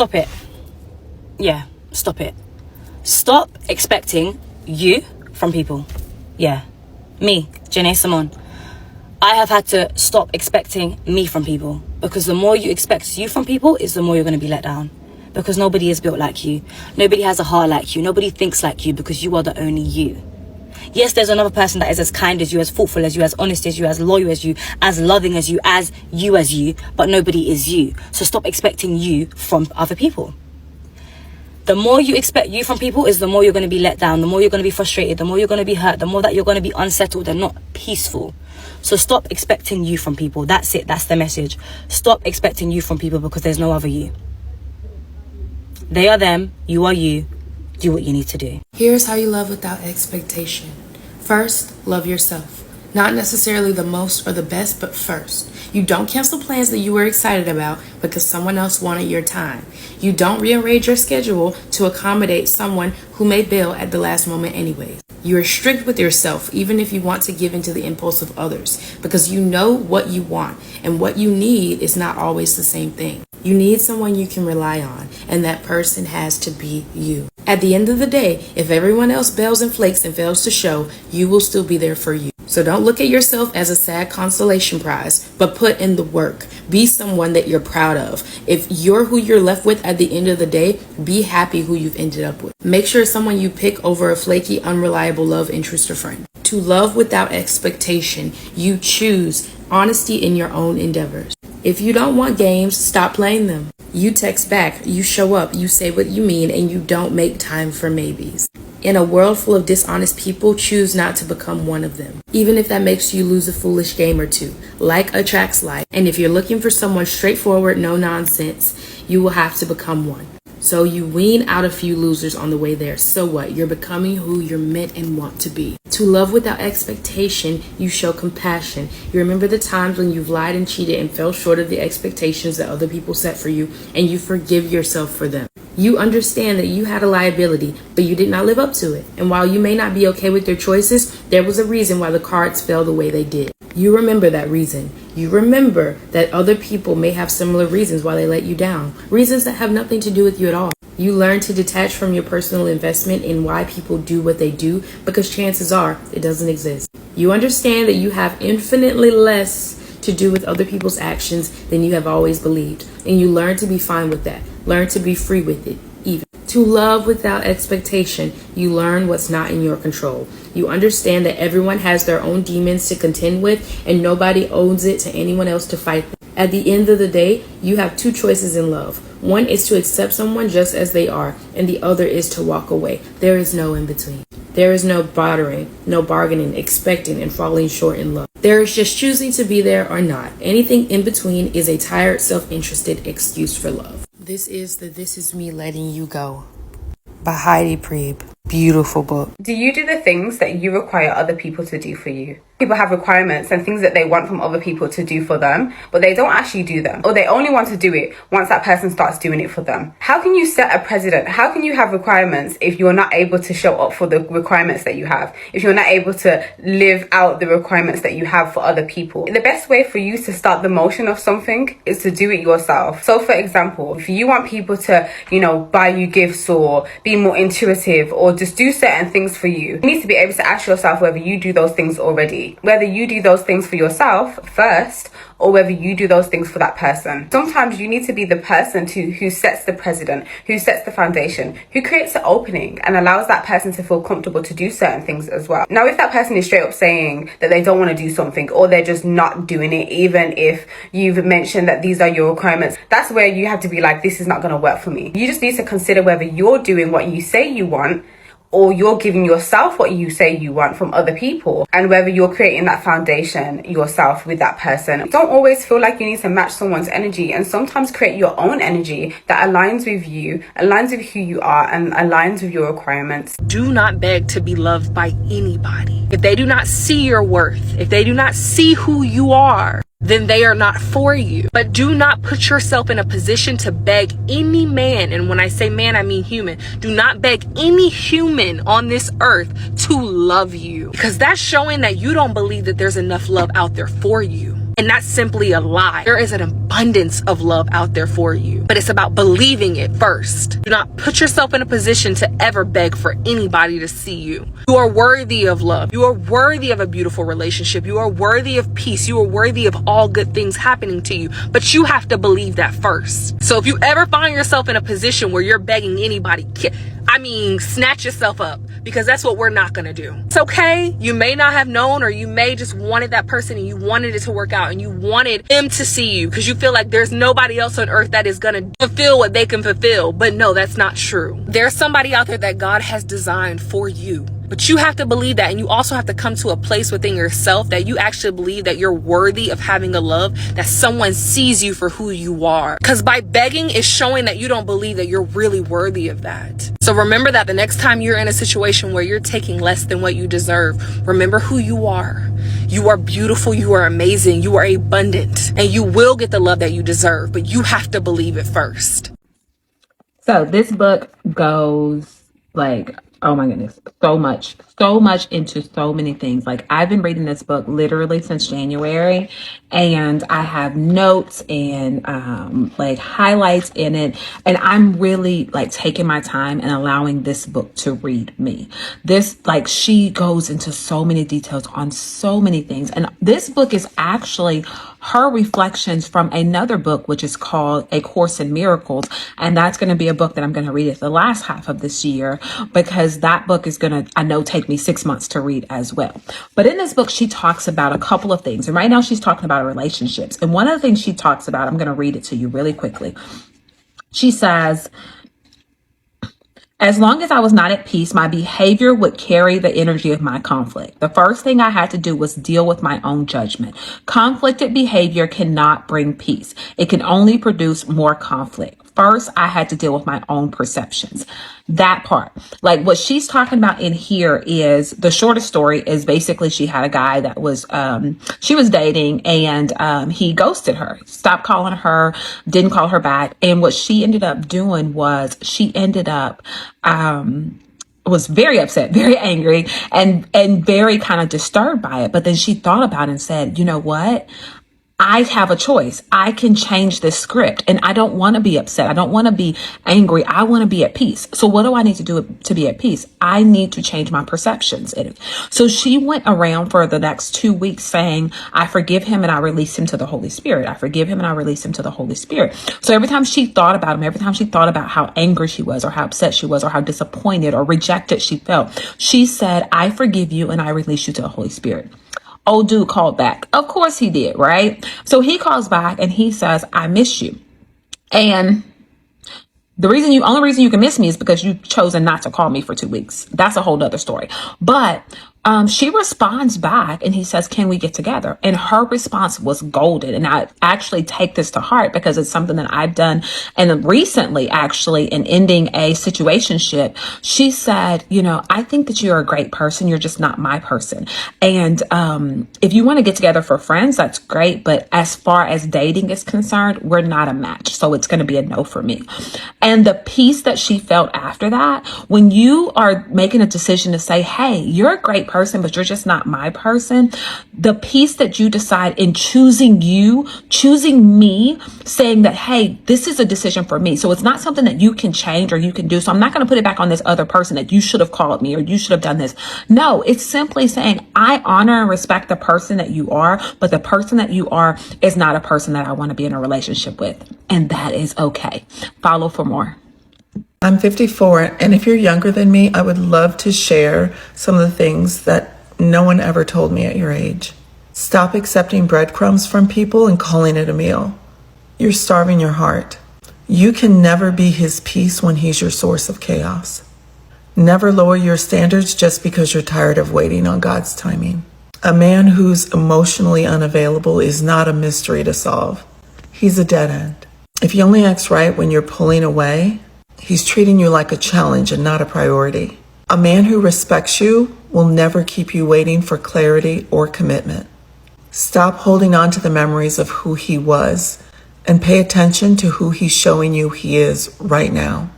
stop it. Yeah, stop it. Stop expecting you from people. Yeah, me, Janae Simone. I have had to stop expecting me from people, because the more you expect you from people is the more you're going to be let down, because nobody is built like you. Nobody has a heart like you. Nobody thinks like you, because you are the only you. Yes, there's another person that is as kind as you, as thoughtful as you, as honest as you, as loyal as you, as loving as you, but nobody is you. So stop expecting you from other people. The more you expect you from people is the more you're going to be let down, the more you're going to be frustrated, the more you're going to be hurt, the more that you're going to be unsettled and not peaceful. So stop expecting you from people. That's it. That's the message. Stop expecting you from people, because there's no other you. They are them. You are you. Do what you need to do. Here's how you love without expectation. First, love yourself. Not necessarily the most or the best, but first. You don't cancel plans that you were excited about because someone else wanted your time. You don't rearrange your schedule to accommodate someone who may bail at the last moment anyways. You are strict with yourself, even if you want to give into the impulse of others, because you know what you want, and what you need is not always the same thing. You need someone you can rely on, and that person has to be you. At the end of the day, if everyone else bails and flakes and fails to show, you will still be there for you. So don't look at yourself as a sad consolation prize, but put in the work. Be someone that you're proud of. If you're who you're left with at the end of the day, be happy who you've ended up with. Make sure it's someone you pick over a flaky, unreliable love interest or friend. To love without expectation, you choose honesty in your own endeavors. If you don't want games, stop playing them. You text back, you show up, you say what you mean, and you don't make time for maybes. In a world full of dishonest people, choose not to become one of them. Even if that makes you lose a foolish game or two. Like attracts like. And if you're looking for someone straightforward, no nonsense, you will have to become one. So you wean out a few losers on the way there. So what? You're becoming who you're meant and want to be. To love without expectation, you show compassion. You remember the times when you've lied and cheated and fell short of the expectations that other people set for you, and you forgive yourself for them. You understand that you had a liability, but you did not live up to it. And while you may not be okay with your choices, there was a reason why the cards fell the way they did. You remember that reason. You remember that other people may have similar reasons why they let you down. Reasons that have nothing to do with you at all. You learn to detach from your personal investment in why people do what they do, because chances are it doesn't exist. You understand that you have infinitely less to do with other people's actions than you have always believed. And you learn to be fine with that. Learn to be free with it, even. To love without expectation, you learn what's not in your control. You understand that everyone has their own demons to contend with, and nobody owes it to anyone else to fight them. At the end of the day, you have two choices in love. One is to accept someone just as they are, and the other is to walk away. There is no in between. There is no bartering, no bargaining, expecting, and falling short in love. There is just choosing to be there or not. Anything in between is a tired, self-interested excuse for love. This is the This Is Me Letting You Go by Heidi Priebe. Beautiful book. Do you do the things that you require other people to do for you? People have requirements and things that they want from other people to do for them, but they don't actually do them, or they only want to do it once that person starts doing it for them. How can you set a precedent? How can you have requirements if you're not able to show up for the requirements that you have? If you're not able to live out the requirements that you have for other people? The best way for you to start the motion of something is to do it yourself. So for example, if you want people to, buy you gifts or be more intuitive or just do certain things for you, you need to be able to ask yourself whether you do those things already. Whether you do those things for yourself first, or whether you do those things for that person. Sometimes you need to be the person who sets the precedent, who sets the foundation, who creates the opening and allows that person to feel comfortable to do certain things as well. Now, if that person is straight up saying that they don't want to do something, or they're just not doing it, even if you've mentioned that these are your requirements, that's where you have to be like, this is not going to work for me. You just need to consider whether you're doing what you say you want, or you're giving yourself what you say you want from other people, and whether you're creating that foundation yourself with that person. Don't always feel like you need to match someone's energy, and sometimes create your own energy that aligns with you, aligns with who you are, and aligns with your requirements. Do not beg to be loved by anybody. If they do not see your worth, if they do not see who you are, then they are not for you. But do not put yourself in a position to beg any man, and when I say man, I mean human. Do not beg any human on this earth to love you, because that's showing that you don't believe that there's enough love out there for you. And that's simply a lie. There is an abundance of love out there for you, but it's about believing it first. Do not put yourself in a position to ever beg for anybody to see you. You are worthy of love. You are worthy of a beautiful relationship. You are worthy of peace. You are worthy of all good things happening to you, but you have to believe that first. So if you ever find yourself in a position where you're begging anybody, snatch yourself up, because that's what we're not going to do. It's okay. You may not have known, or you may just wanted that person and you wanted it to work out and you wanted them to see you because you feel like there's nobody else on earth that is going to fulfill what they can fulfill. But no, that's not true. There's somebody out there that God has designed for you. But you have to believe that, and you also have to come to a place within yourself that you actually believe that you're worthy of having a love, that someone sees you for who you are. Because by begging is showing that you don't believe that you're really worthy of that. So remember that the next time you're in a situation where you're taking less than what you deserve, remember who you are. You are beautiful, you are amazing, you are abundant, and you will get the love that you deserve, but you have to believe it first. So this book goes like, oh my goodness, so much into so many things. Like, I've been reading this book literally since January, and I have notes and like highlights in it, and I'm really like taking my time and allowing this book to read me. This, like, she goes into so many details on so many things, and this book is actually her reflections from another book, which is called A Course in Miracles. And that's going to be a book that I'm going to read at the last half of this year, because that book is going to, I know, take me 6 months to read as well. But in this book, she talks about a couple of things. And right now she's talking about relationships. And one of the things she talks about, I'm going to read it to you really quickly. She says, as long as I was not at peace, my behavior would carry the energy of my conflict. The first thing I had to do was deal with my own judgment. Conflicted behavior cannot bring peace. It can only produce more conflict. First, I had to deal with my own perceptions. That part, like what she's talking about in here, is the shortest story is basically she had a guy that was, she was dating, and he ghosted her, stopped calling her, didn't call her back. And what she ended up doing was she ended up, was very upset, very angry, and very kind of disturbed by it. But then she thought about it and said, you know what? I have a choice. I can change this script, and I don't want to be upset. I don't want to be angry. I want to be at peace. So what do I need to do to be at peace? I need to change my perceptions in it. So she went around for the next 2 weeks saying, I forgive him and I release him to the Holy Spirit. I forgive him and I release him to the Holy Spirit. So every time she thought about him, every time she thought about how angry she was, or how upset she was, or how disappointed or rejected she felt, she said, I forgive you and I release you to the Holy Spirit. Old dude called back. Of course he did, right? So he calls back and he says, I miss you. And the only reason you can miss me is because you've chosen not to call me for 2 weeks. That's a whole nother story. But she responds back and he says, can we get together? And her response was golden. And I actually take this to heart because it's something that I've done. And recently, actually, in ending a situationship, she said, you know, I think that you're a great person. You're just not my person. And if you want to get together for friends, that's great. But as far as dating is concerned, we're not a match. So it's going to be a no for me. And the peace that she felt after that, when you are making a decision to say, hey, you're a great person, but you're just not my person, the peace that you decide in choosing me, saying that, hey, this is a decision for me. So it's not something that you can change or you can do. So I'm not going to put it back on this other person that you should have called me or you should have done this. No, it's simply saying, I honor and respect the person that you are, but the person that you are is not a person that I want to be in a relationship with. And that is okay. Follow for more. I'm 54, and if you're younger than me, I would love to share some of the things that no one ever told me at your age. Stop accepting breadcrumbs from people and calling it a meal. You're starving your heart. You can never be his peace when he's your source of chaos. Never lower your standards just because you're tired of waiting on God's timing. A man who's emotionally unavailable is not a mystery to solve. He's a dead end. If he only acts right when you're pulling away, he's treating you like a challenge and not a priority. A man who respects you will never keep you waiting for clarity or commitment. Stop holding on to the memories of who he was and pay attention to who he's showing you he is right now.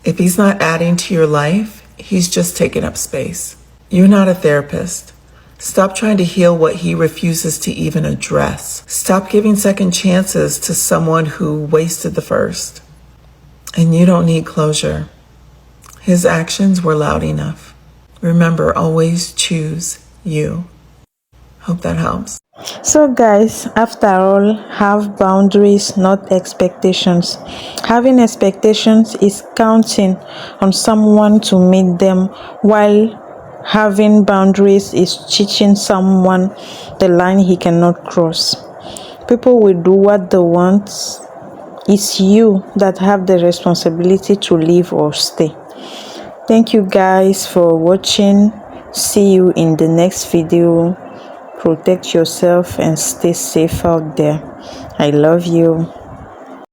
If he's not adding to your life, he's just taking up space. You're not a therapist. Stop trying to heal what he refuses to even address. Stop giving second chances to someone who wasted the first. And you don't need closure. His actions were loud enough. Remember, always choose you. Hope that helps. So guys, after all, have boundaries, not expectations. Having expectations is counting on someone to meet them, while having boundaries is teaching someone the line he cannot cross. People will do what they want. It's you that have the responsibility to leave or stay. Thank you guys for watching. See you in the next video. Protect yourself and stay safe out there. I love you.